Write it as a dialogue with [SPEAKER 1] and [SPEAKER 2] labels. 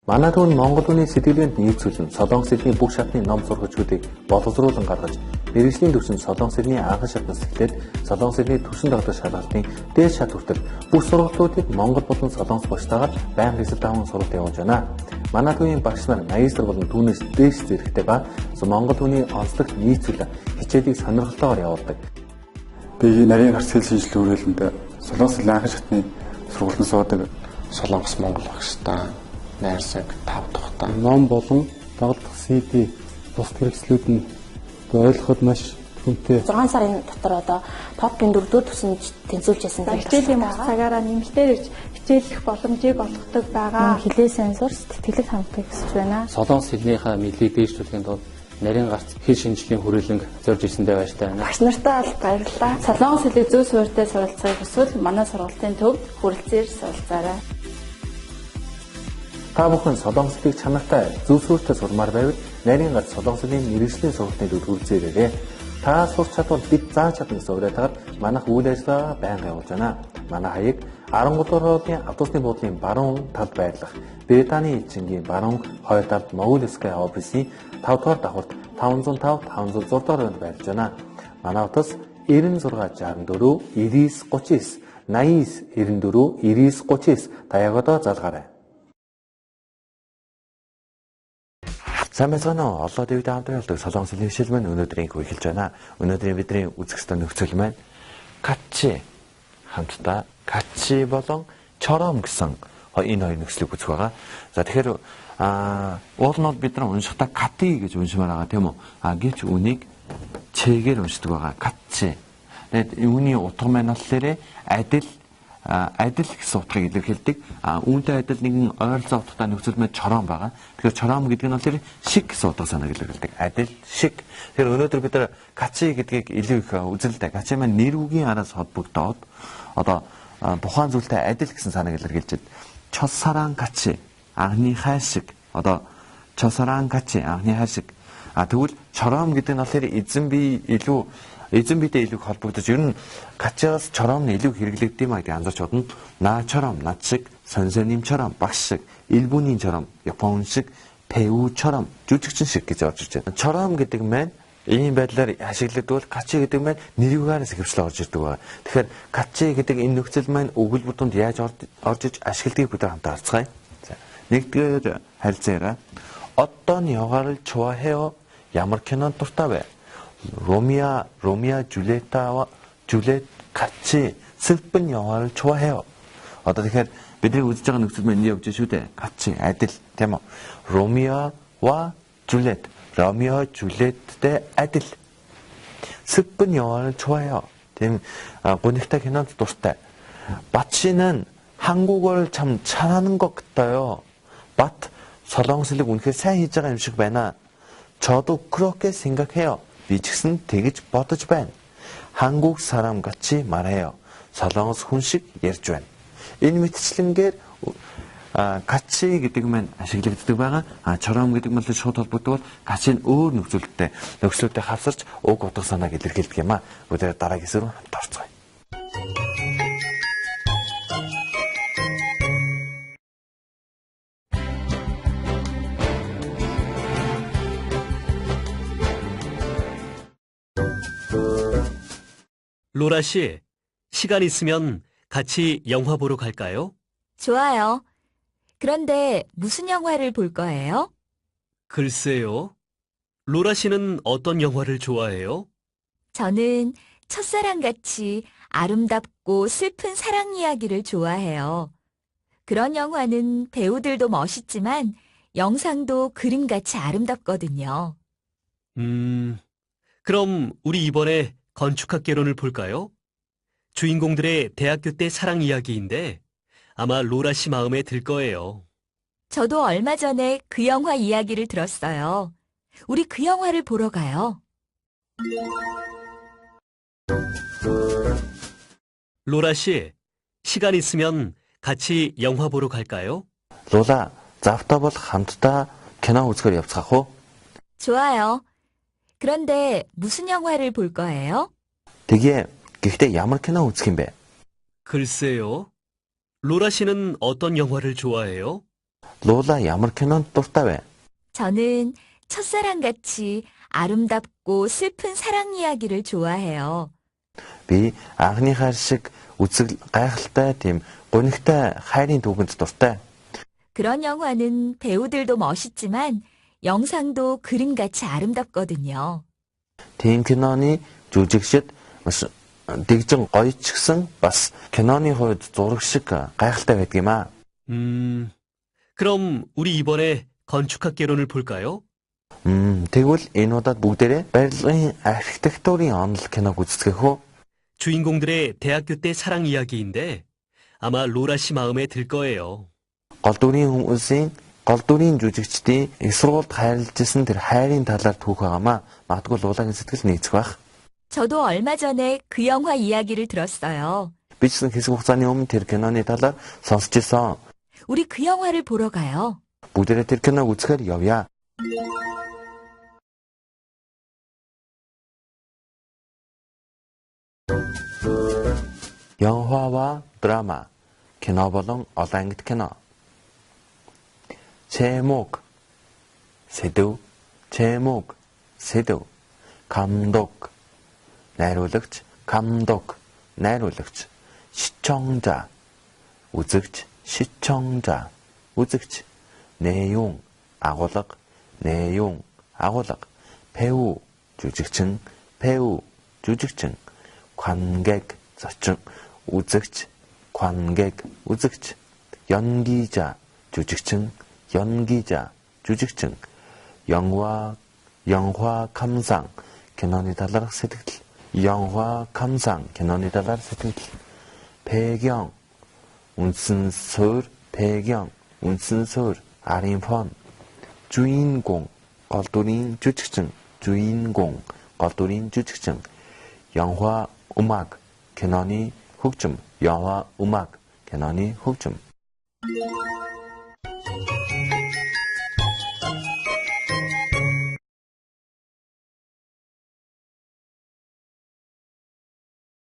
[SPEAKER 1] Манай түүн Монгол хүний сэтгэлгээнд нийцүүлэн Солонгос хэлний бүх шатны ном сургачдуудыг боловсруулан гаргаж, мэргэжлийн түвшинд Солонгос хэлний анхан шатнаас эхлээд Солонгос хэлний түвшин дагдаг шалгалтын дээд шат хүртэл бүх сургалтуудыг Монгол болон Солонгос багштайгаар байнга эсрэг даван сургалт явуулж байна. Манай түүний багш нар магистр болон түүнээс дээш зэрэгтэй ба Монгол түүний онцлогт нийцүүлэн хичээлийг сонирхолтойгоор явуулдаг.
[SPEAKER 2] Би нарийн гарц хэл шинжилгээ хүрээлэнд Солонгос хэлний анхан шатны сургалтанд суудаг.
[SPEAKER 3] Солонгос Монгол багштай найрсаг тав дахь
[SPEAKER 4] ном болон дагалдах CD бус хэрэгслүүд нь ойлгоход маш хүнтэй.
[SPEAKER 5] 6 сарын дотор одоо топын 4-р түвшинд тэнцвүүлжсэн
[SPEAKER 6] байна. Хичээлийн мах цагаараа нэмэлтээр ирж хичээлэх боломжийг олгодог байгаа.
[SPEAKER 5] Хилээ сенсор сэтгэлэг хангалтыг өсөж байна.
[SPEAKER 7] Солонгос хэлнийхээ мэдлийг дээшлүүлэхийн тулд нарийн гарц хэл шинжилгээний хүрээлэнг зорж ирсэндээ баяртай байна.
[SPEAKER 6] Багш нартай аль баярлалаа. Солонгос хэлийг зөв суурьтай суралцахыг хүсвэл манай сургалтын төвд хүрэлцээр суралцаарай.
[SPEAKER 1] Та бүхэн Солонгос хэлийг чанартай зөв суурьтай сурмаар байвал нарийн гарц Солонгос хэлний мэргэжлийн сургалтын төвд хүрэлцээрэй. Та сурч чадвал бид зааж чадна гэсэн уриалгаар манайх үйл ажиллагаа байнга явуулж байна. Манай хаяг 13 дугаар хоолны автобусны буудлын баруун талд байрлах Британий элчингийн баруун хоёр талд Могилевская офисын 5 дугаар давхарт 505 506 дугаар байнд байрлаж байна. Манай утас 9664 9939 8994 9939 даяагуудаа залгаарай. Сайн байцгаана уу? Олоо дэвд хамтран болдог Солонгос хэлний хичээл маань өнөөдрийн эхэлж байна. Өнөөдрийн бидний үзэх ёстой нөхцөл маань качи хамтдаа качи болон чором гэсэн энэ хоёр нөхцөлийг үзэх байгаа. За тэгэхээр уулнууд бид нар уншихдаа кати гэж уншмаар байгаа тийм үү? Гэвч үнийг чэгээр уншдаг байгаа. Качи. Тэгээд үүний утга маань болохоор адил гэсэн утгыг илэрхийлдэг. Үүнтэй адил нэгэн ойролцоо утгатай нөхцөл мэд чором байгаа. Тэгэхээр чором гэдэг нь болохоор шиг гэсэн утга санааг илэрхийлдэг. Адил, шиг. Тэгэхээр өнөөдөр бид нар качи гэдгийг илүү их үзэлтэй. Качи маань нэр үгийн араас холбогдоод одоо тухайн зүйлтэй адил гэсэн санааг илэрхийлж байна. Чосаран качи анхны хай шиг. Одоо чосаран качи анхны хай шиг. Тэгвэл чором гэдэг нь болохоор эзэн биедээ илүү холбогдож ер нь качаас чором нь илүү хэрэглэгдэв юм гэдэг анзаарч бодно. Наа чором, над шиг, сонсоним чором, багш шиг, 일본인 чором, япон шиг, 배우 чором, жүжигчин шиг гэж орж ирж байна. Чором гэдэг маань ийм байдлаар ашиглагддаг бол качи гэдэг маань нэрвгаараас хэвшлээ орж ирдэг байна. Тэгэхээр качи гэдэг энэ нөхцөл маань өгөл бүтүнд яаж орж иж ашигладгийг бид хамтаа харцгаая. За, нэгдүгээр харилцаараа 어떤 영화를 좋아해요? ямар кинонд дуртай вэ? 로미아 줄리엣 같이 슬픈 영화를 좋아해요. 어떤 тэгэхээр бидний үзэж байгаа нөхцөл маань явж шүү дээ. 같이 адил тийм үү? 로미오와 줄리엣의 адил. 슬픈 영화를 좋아해요. тийм 고닉타 кинонд дуртай. 밭 씨는 한국어를 참 잘하는 것 같아요. 밭 солонгос хэлийг үнэхээр сайн хийж байгаа юм шиг байна. 저도 그렇게 생각해요. Би ч гэсэн тэгж бодож байна. 한국 사람 같이 말해요. солонгос хүн шиг ярьж байна. Энэ мэтчлэнгээр 같이 гэдэг нь ашиглагддаг байгаа. чором гэдэг нь шууд холбогддог бол 같이 нь өөр нөхцөлтэй хавсарч уг утга санааг илэрхийлдэг юм а. Бүгд дараагийн хэсэг рүү хамт орцгоё.
[SPEAKER 8] 로라 씨, 시간 있으면 같이 영화 보러 갈까요?
[SPEAKER 9] 좋아요. 그런데 무슨 영화를 볼 거예요?
[SPEAKER 8] 글쎄요. 로라 씨는 어떤 영화를 좋아해요?
[SPEAKER 9] 저는 첫사랑같이 아름답고 슬픈 사랑 이야기를 좋아해요. 그런 영화는 배우들도 멋있지만 영상도 그림같이 아름답거든요.
[SPEAKER 8] 그럼 우리 이번에 건축학개론을 볼까요? 주인공들의 대학교 때 사랑 이야기인데 아마 로라 씨 마음에 들 거예요.
[SPEAKER 9] 저도 얼마 전에 그 영화 이야기를 들었어요. 우리 그 영화를 보러 가요.
[SPEAKER 8] 로라 씨, 시간 있으면 같이 영화 보러 갈까요?
[SPEAKER 1] 로라, завтра бол хамтдаа кино үзэхээр явцгаах уу?
[SPEAKER 9] 좋아요. 그런데 무슨 영화를 볼 거예요?
[SPEAKER 1] гэхдээ ямар кино үзэх юм бэ?
[SPEAKER 8] 글쎄요. 로라 씨는 어떤 영화를 좋아해요?
[SPEAKER 1] Луула ямар кинонд дуртай вэ?
[SPEAKER 9] 저는 첫사랑같이 아름답고 슬픈 사랑 이야기를 좋아해요.
[SPEAKER 1] Би анхныхаа шиг үзэл гайхалтай тийм гонигтай хайрын түүхэнд дуртай.
[SPEAKER 9] 그런 영화는 배우들도 멋있지만 영상도 그림같이 아름답거든요.
[SPEAKER 1] Тийм киноны жүжигчид маш дэгжин гоё ч гэсэн бас киноны хувьд зураг шиг гайхалтай байдаг юм аа.
[SPEAKER 8] 그럼 우리 이번에 건축학개론을 볼까요?
[SPEAKER 1] Тэгвэл энэ удаад бүгдээрээ барилгын архитектурын онол киног үздэхэх үү?
[SPEAKER 8] 주인공들의 대학교 때 사랑 이야기인데 아마 로라 씨 마음에 들 거예요.
[SPEAKER 1] Гол дүрийн жүжигчдийн их сургуульд хайрлажсэн тэр хайрын талаар түүх байгаамаа магадгүй луулагийн сэтгэл нийцэх байх.
[SPEAKER 9] 저도 얼마 전에 그 영화 이야기를 들었어요.
[SPEAKER 1] Би ч гэсэн хэсэг хугацааны өмнө тэр киноны талаар сонсч ирсэн.
[SPEAKER 9] 우리 그 영화를 보러 가요.
[SPEAKER 1] Бүгдээрээ тэр киног үзэхээр явъя. 영화와 드라마, кино болон олон ангид кино. 제목, сэдв, 제목, сэдв. 감독, найруулагч, 감독, найруулагч. 시청자, үзэгч, 시청자, үзэгч. 내용, агуулга, 내용, агуулга. 배우, жүжигчин, 배우, жүжигчин. 관객, зочин, үзэгч, 관객, үзэгч. 연기자, жүжигчин, 연기자, жүжигчин. 영화 감상, киноны талаарх сэтгэл. 영화 감상, киноны талаарх сэтгэл. 배경, үндсэн суурь, 배경, үндсэн суурь, арын фон. 주인공, гол дүрийн жүжигчин, 주인공, гол дүрийн жүжигчин. 영화 음악, киноны хөгжим. 영화 음악, киноны хөгжим.